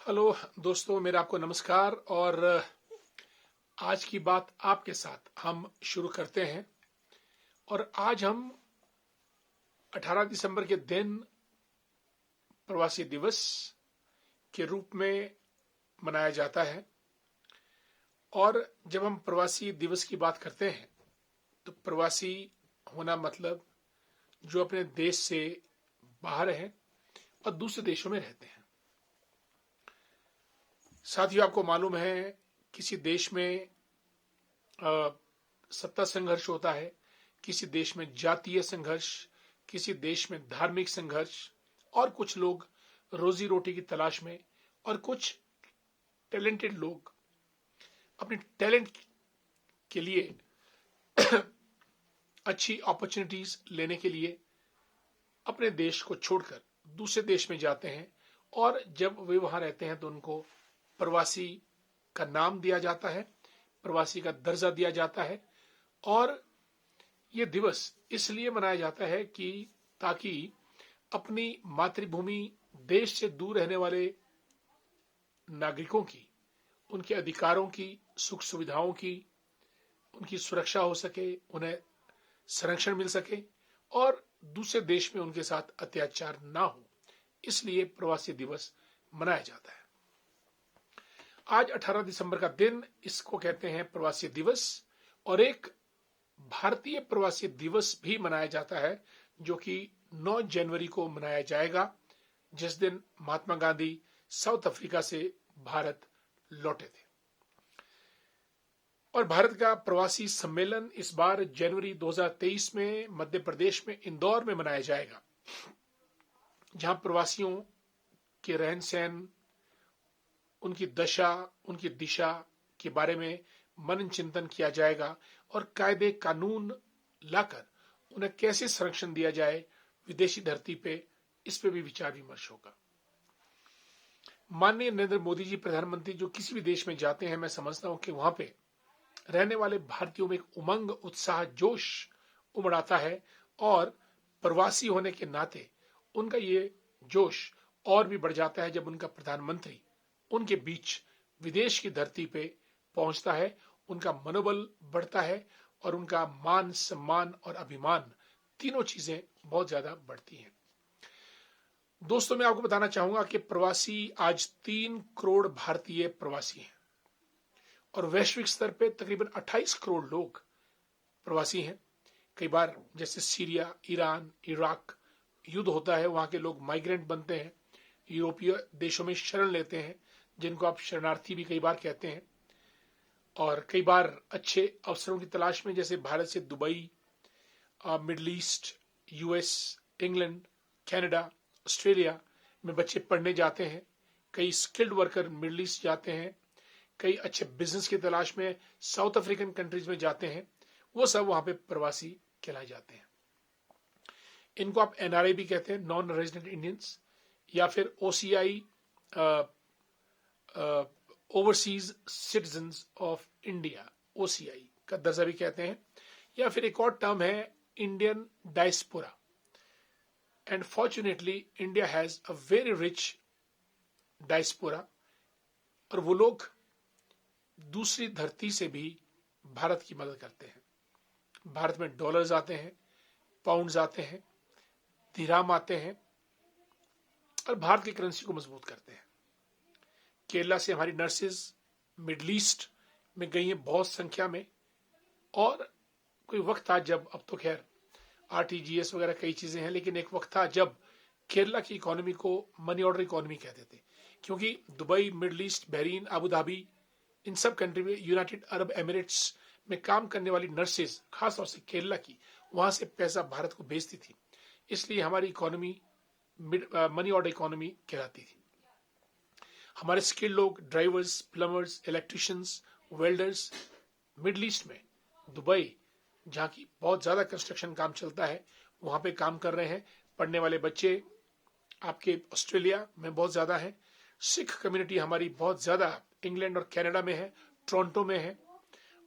Hello दोस्तों, मेरा आपको नमस्कार। और आज की बात आपके साथ हम शुरू करते हैं। और आज हम 18 दिसंबर के दिन प्रवासी दिवस के रूप में मनाया जाता है। और जब हम प्रवासी दिवस की बात करते हैं तो प्रवासी होना मतलब जो अपने देश से बाहर हैं और दूसरे देशों में रहते हैं। साथियों, आपको मालूम है किसी देश में सत्ता संघर्ष होता है, किसी देश में जातीय संघर्ष, किसी देश में धार्मिक संघर्ष, और कुछ लोग रोजी रोटी की तलाश में और कुछ टैलेंटेड लोग अपने टैलेंट के लिए अच्छी अपॉर्चुनिटीज लेने के लिए अपने देश को छोड़कर दूसरे देश में जाते हैं। और जब वे वहां रहते हैं तो उनको प्रवासी का नाम दिया जाता है, प्रवासी का दर्जा दिया जाता है। और ये दिवस इसलिए मनाया जाता है कि ताकि अपनी मातृभूमि देश से दूर रहने वाले नागरिकों की, उनके अधिकारों की, सुख सुविधाओं की, उनकी सुरक्षा हो सके, उन्हें संरक्षण मिल सके और दूसरे देश में उनके साथ अत्याचार ना हो। इसलिए प्रवासी दिवस मनाया जाता है। आज 18 दिसंबर का दिन, इसको कहते हैं प्रवासी दिवस। और एक भारतीय प्रवासी दिवस भी मनाया जाता है जो कि 9 जनवरी को मनाया जाएगा, जिस दिन महात्मा गांधी साउथ अफ्रीका से भारत लौटे थे। और भारत का प्रवासी सम्मेलन इस बार जनवरी 2023 में मध्य प्रदेश में इंदौर में मनाया जाएगा, जहां प्रवासियों के रहन सहन, उनकी दशा, उनकी दिशा के बारे में मनन चिंतन किया जाएगा और कायदे कानून लाकर उन्हें कैसे संरक्षण दिया जाए विदेशी धरती पे, इस पे भी विचार विमर्श होगा। माननीय नरेंद्र मोदी जी प्रधानमंत्री जो किसी भी देश में जाते हैं, मैं समझता हूं कि वहां पे रहने वाले भारतीयों में एक उमंग, उत्साह, जोश उमड़ आता है। और प्रवासी होने के नाते उनका ये जोश और भी बढ़ जाता है जब उनका प्रधानमंत्री उनके बीच विदेश की धरती पे पहुंचता है। उनका मनोबल बढ़ता है और उनका मान सम्मान और अभिमान, तीनों चीजें बहुत ज्यादा बढ़ती हैं। दोस्तों, मैं आपको बताना चाहूंगा कि प्रवासी आज 3 करोड़ भारतीय प्रवासी हैं और वैश्विक स्तर पे तकरीबन 28 करोड़ लोग प्रवासी हैं। कई बार जैसे सीरिया, ईरान, इराक युद्ध होता है, वहां के लोग माइग्रेंट बनते हैं, यूरोपीय देशों में शरण लेते हैं, जिनको आप शरणार्थी भी कई बार कहते हैं। और कई बार अच्छे अवसरों की तलाश में, जैसे भारत से Dubai, middle east, US, England, Canada, Australia में बच्चे पढ़ने जाते हैं। कई स्किल्ड वर्कर मिडल ईस्ट जाते हैं, कई अच्छे बिजनेस की तलाश में साउथ अफ्रीकन कंट्रीज में जाते हैं। वो सब वहां पे प्रवासी कहलाए जाते हैं। इनको आप एनआरआई भी कहते हैं, नॉन रेजिडेंट इंडियंस, या फिर OCI, overseas citizens of India, OCI का दर्जा भी कहते हैं। या फिर एक और टर्म है Indian diaspora. And fortunately India has a very rich diaspora, और वो लोग दूसरी धरती से भी भारत की मदद करते हैं। भारत में डॉलर्स आते हैं, पाउंड्स आते हैं, दिरहम आते हैं और भारत की करेंसी को मजबूत करते हैं। केरला से हमारी नर्सेज मिडल ईस्ट में गई हैं बहुत संख्या में। और कोई वक्त था जब, अब तो खैर आरटीजीएस वगैरह कई चीजें हैं, लेकिन एक वक्त था जब केरला की इकोनॉमी को मनी ऑर्डर इकोनॉमी कहते थे, क्योंकि दुबई, मिडल ईस्ट, बहरीन, अबू धाबी, इन सब कंट्री में, यूनाइटेड अरब एमिरेट्स में काम करने वाली नर्सेज, खासतौर से केरला की, वहां से पैसा भारत को भेजती थी। इसलिए हमारी इकोनॉमी मनी ऑर्डर इकोनॉमी कहलाती थी। हमारे स्किल्ड लोग, drivers, plumbers, electricians, welders, middle east में दुबई, जहाँ की बहुत ज्यादा कंस्ट्रक्शन काम चलता है, वहां पे काम कर रहे हैं। पढ़ने वाले बच्चे आपके ऑस्ट्रेलिया में बहुत ज्यादा है। सिख कम्युनिटी हमारी बहुत ज्यादा इंग्लैंड और कनाडा में है, टोरंटो में है।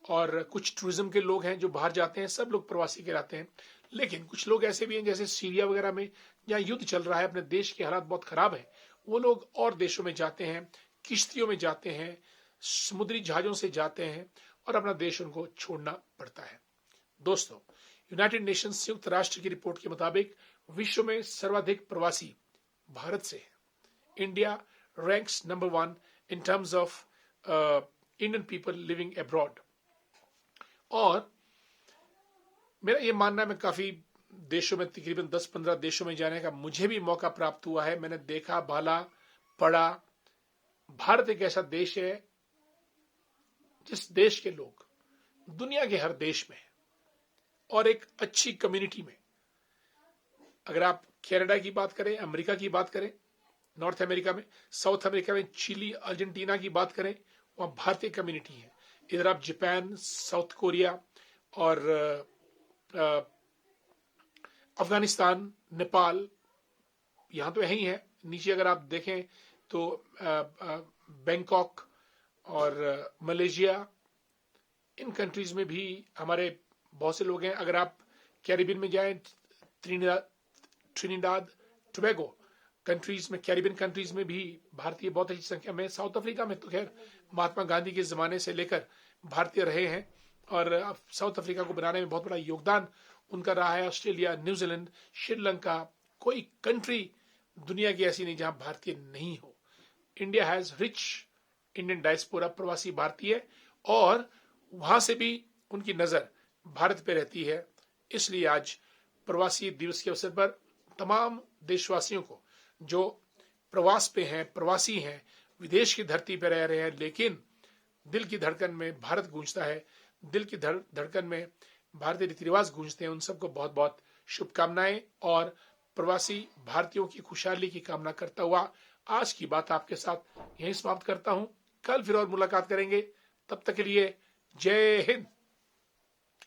और कुछ टूरिज्म के लोग हैं जो बाहर जाते हैं, सब लोग प्रवासी कहलाते हैं। लेकिन कुछ लोग ऐसे भी हैं, जैसे सीरिया वगैरह में जहाँ युद्ध चल रहा है, अपने देश के हालात बहुत खराब है, वो लोग और देशों में जाते हैं किश्तियों में जाते हैं, समुद्री जहाजों से जाते हैं और अपना देश उनको छोड़ना पड़ता है। दोस्तों, यूनाइटेड नेशंस संयुक्त राष्ट्र की रिपोर्ट के मुताबिक विश्व में सर्वाधिक प्रवासी भारत से है। India ranks number 1 in terms of Indian people living abroad. और मेरा ये मानना है, मैं काफी देशों में, तकरीबन 10-15 देशों में जाने का मुझे भी मौका प्राप्त हुआ है। मैंने देखा, भाला, पढ़ा। भारत एक ऐसा देश है जिस देश के लोग दुनिया के हर देश में और एक अच्छी कम्युनिटी में, अगर आप कनाडा की बात करें, अमेरिका की बात करें, नॉर्थ अमेरिका में, साउथ अमेरिका में चिली, अर्जेंटीना की बात करें, वहां भारतीय कम्युनिटी है। इधर आप जापान, साउथ कोरिया और अफगानिस्तान, नेपाल, यहां तो यही है। नीचे अगर आप देखें तो बैंकॉक और मलेशिया, इन कंट्रीज में भी हमारे बहुत से लोग हैं। अगर आप कैरिबियन में जाएं, ट्रिनिडाद टोबैगो कंट्रीज में, कैरिबियन कंट्रीज में भी भारतीय बहुत अच्छी संख्या में। साउथ अफ्रीका में तो खैर महात्मा गांधी के जमाने से लेकर भारतीय रहे हैं और साउथ अफ्रीका को बनाने में बहुत बड़ा योगदान उनका रहा है। ऑस्ट्रेलिया, न्यूजीलैंड, श्रीलंका, कोई कंट्री दुनिया की ऐसी नहीं जहां भारतीय नहीं हो। India has rich Indian diaspora, प्रवासी भारतीय, और वहां से भी उनकी नजर भारत पे रहती है। इसलिए आज प्रवासी दिवस के अवसर पर तमाम देशवासियों को जो प्रवास पे हैं, प्रवासी हैं, विदेश की धरती पर रह रहे हैं, लेकिन दिल की धड़कन में भारत गूंजता है, दिल की धड़कन में भारतीय रीति रिवाज गूंजते हैं, उन सबको बहुत बहुत शुभकामनाएं। और प्रवासी भारतीयों की खुशहाली की कामना करता हुआ आज की बात आपके साथ यहीं समाप्त करता हूं। कल फिर और मुलाकात करेंगे, तब तक के लिए जय हिंद।